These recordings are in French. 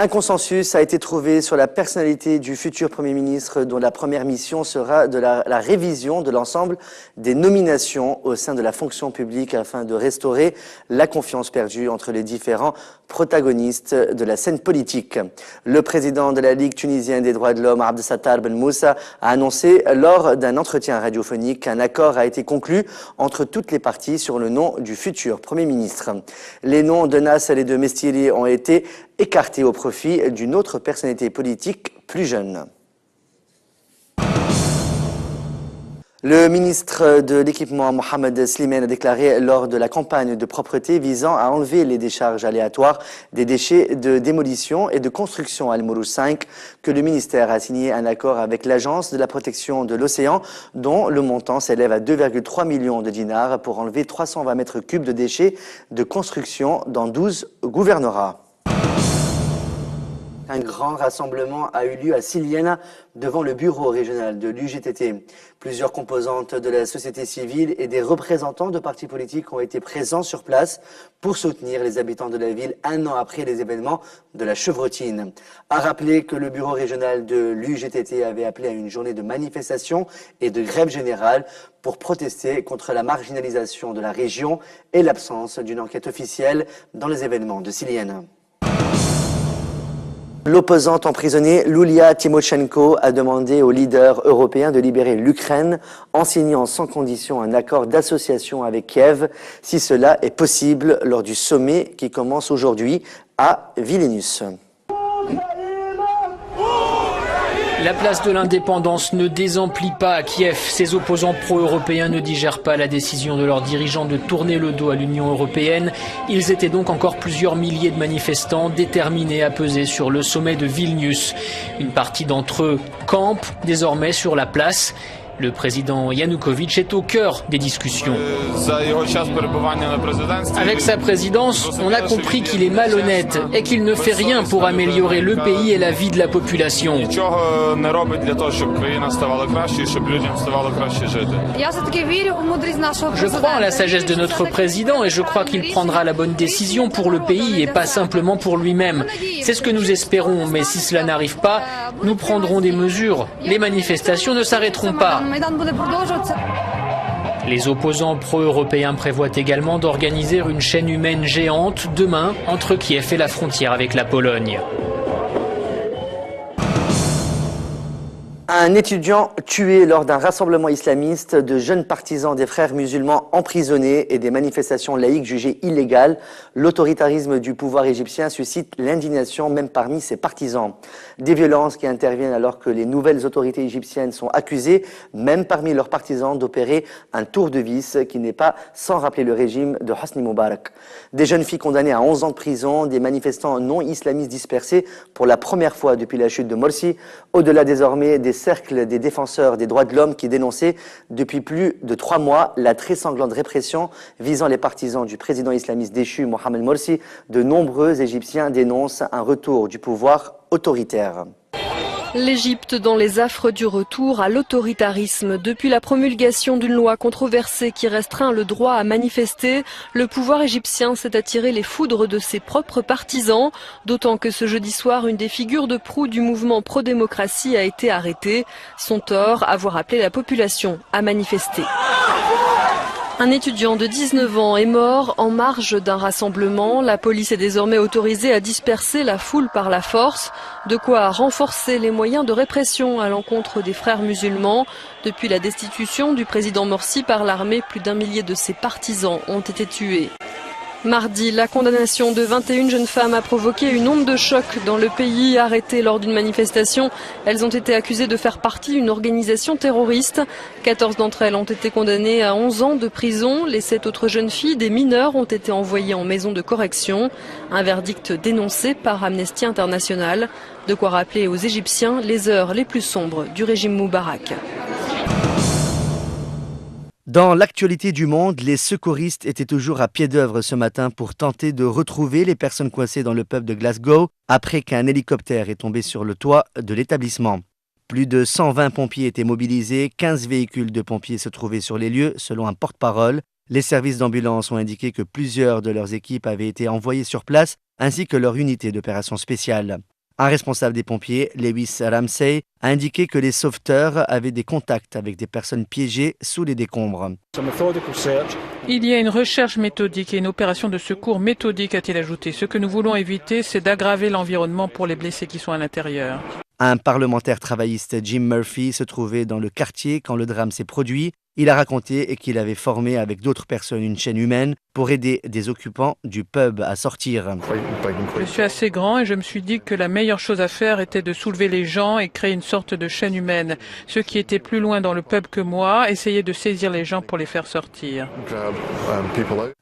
Un consensus a été trouvé sur la personnalité du futur Premier ministre dont la première mission sera de la révision de l'ensemble des nominations au sein de la fonction publique afin de restaurer la confiance perdue entre les différents protagonistes de la scène politique. Le président de la Ligue tunisienne des droits de l'homme, Abdesattar Ben Moussa, a annoncé lors d'un entretien radiophonique qu'un accord a été conclu entre toutes les parties sur le nom du futur Premier ministre. Les noms de Nassel et de Mestiri ont été écartés au profit d'une autre personnalité politique plus jeune. Le ministre de l'équipement Mohamed Slimane a déclaré lors de la campagne de propreté visant à enlever les décharges aléatoires des déchets de démolition et de construction Al-Mourouj 5 que le ministère a signé un accord avec l'Agence de la protection de l'océan dont le montant s'élève à 2,3 millions de dinars pour enlever 320 mètres cubes de déchets de construction dans 12 gouvernorats. Un grand rassemblement a eu lieu à Siliana devant le bureau régional de l'UGTT. Plusieurs composantes de la société civile et des représentants de partis politiques ont été présents sur place pour soutenir les habitants de la ville un an après les événements de la chevrotine. À rappeler que le bureau régional de l'UGTT avait appelé à une journée de manifestation et de grève générale pour protester contre la marginalisation de la région et l'absence d'une enquête officielle dans les événements de Siliana. L'opposante emprisonnée Loulia Tymoshenko a demandé aux leaders européens de libérer l'Ukraine en signant sans condition un accord d'association avec Kiev, si cela est possible lors du sommet qui commence aujourd'hui à Vilnius. La place de l'indépendance ne désemplit pas à Kiev. Ses opposants pro-européens ne digèrent pas la décision de leurs dirigeants de tourner le dos à l'Union européenne. Ils étaient donc encore plusieurs milliers de manifestants déterminés à peser sur le sommet de Vilnius. Une partie d'entre eux campe désormais sur la place. Le président Yanukovych est au cœur des discussions. Avec sa présidence, on a compris qu'il est malhonnête et qu'il ne fait rien pour améliorer le pays et la vie de la population. Je crois en la sagesse de notre président et je crois qu'il prendra la bonne décision pour le pays et pas simplement pour lui-même. C'est ce que nous espérons, mais si cela n'arrive pas, nous prendrons des mesures. Les manifestations ne s'arrêteront pas. Les opposants pro-européens prévoient également d'organiser une chaîne humaine géante demain entre Kiev et la frontière avec la Pologne. Un étudiant tué lors d'un rassemblement islamiste, de jeunes partisans des frères musulmans emprisonnés et des manifestations laïques jugées illégales. L'autoritarisme du pouvoir égyptien suscite l'indignation même parmi ses partisans. Des violences qui interviennent alors que les nouvelles autorités égyptiennes sont accusées, même parmi leurs partisans, d'opérer un tour de vis qui n'est pas sans rappeler le régime de Hosni Moubarak. Des jeunes filles condamnées à 11 ans de prison, des manifestants non islamistes dispersés pour la première fois depuis la chute de Morsi, au-delà désormais des cercle des défenseurs des droits de l'homme qui dénonçaient depuis plus de 3 mois la très sanglante répression visant les partisans du président islamiste déchu Mohamed Morsi. De nombreux Égyptiens dénoncent un retour du pouvoir autoritaire. L'Égypte dans les affres du retour à l'autoritarisme. Depuis la promulgation d'une loi controversée qui restreint le droit à manifester, le pouvoir égyptien s'est attiré les foudres de ses propres partisans, d'autant que ce jeudi soir, une des figures de proue du mouvement pro-démocratie a été arrêtée. Son tort, avoir appelé la population à manifester. Un étudiant de 19 ans est mort en marge d'un rassemblement. La police est désormais autorisée à disperser la foule par la force, de quoi renforcer les moyens de répression à l'encontre des frères musulmans. Depuis la destitution du président Morsi par l'armée, plus d'1 millier de ses partisans ont été tués. Mardi, la condamnation de 21 jeunes femmes a provoqué une onde de choc dans le pays. Arrêtées lors d'une manifestation, elles ont été accusées de faire partie d'une organisation terroriste. 14 d'entre elles ont été condamnées à 11 ans de prison. Les 7 autres jeunes filles, des mineurs, ont été envoyées en maison de correction. Un verdict dénoncé par Amnesty International. De quoi rappeler aux Égyptiens les heures les plus sombres du régime Moubarak. Dans l'actualité du monde, les secouristes étaient toujours à pied d'œuvre ce matin pour tenter de retrouver les personnes coincées dans le pub de Glasgow après qu'un hélicoptère est tombé sur le toit de l'établissement. Plus de 120 pompiers étaient mobilisés, 15 véhicules de pompiers se trouvaient sur les lieux selon un porte-parole. Les services d'ambulance ont indiqué que plusieurs de leurs équipes avaient été envoyées sur place ainsi que leur unité d'opération spéciale. Un responsable des pompiers, Lewis Ramsey, a indiqué que les sauveteurs avaient des contacts avec des personnes piégées sous les décombres. Il y a une recherche méthodique et une opération de secours méthodique, a-t-il ajouté. Ce que nous voulons éviter, c'est d'aggraver l'environnement pour les blessés qui sont à l'intérieur. Un parlementaire travailliste, Jim Murphy, se trouvait dans le quartier quand le drame s'est produit. Il a raconté qu'il avait formé avec d'autres personnes une chaîne humaine pour aider des occupants du pub à sortir. Je suis assez grand et je me suis dit que la meilleure chose à faire était de soulever les gens et créer une sorte de chaîne humaine. Ceux qui étaient plus loin dans le pub que moi essayaient de saisir les gens pour les faire sortir.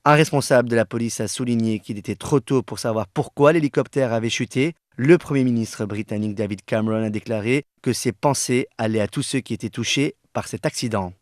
Un responsable de la police a souligné qu'il était trop tôt pour savoir pourquoi l'hélicoptère avait chuté. Le Premier ministre britannique David Cameron a déclaré que ses pensées allaient à tous ceux qui étaient touchés par cet accident.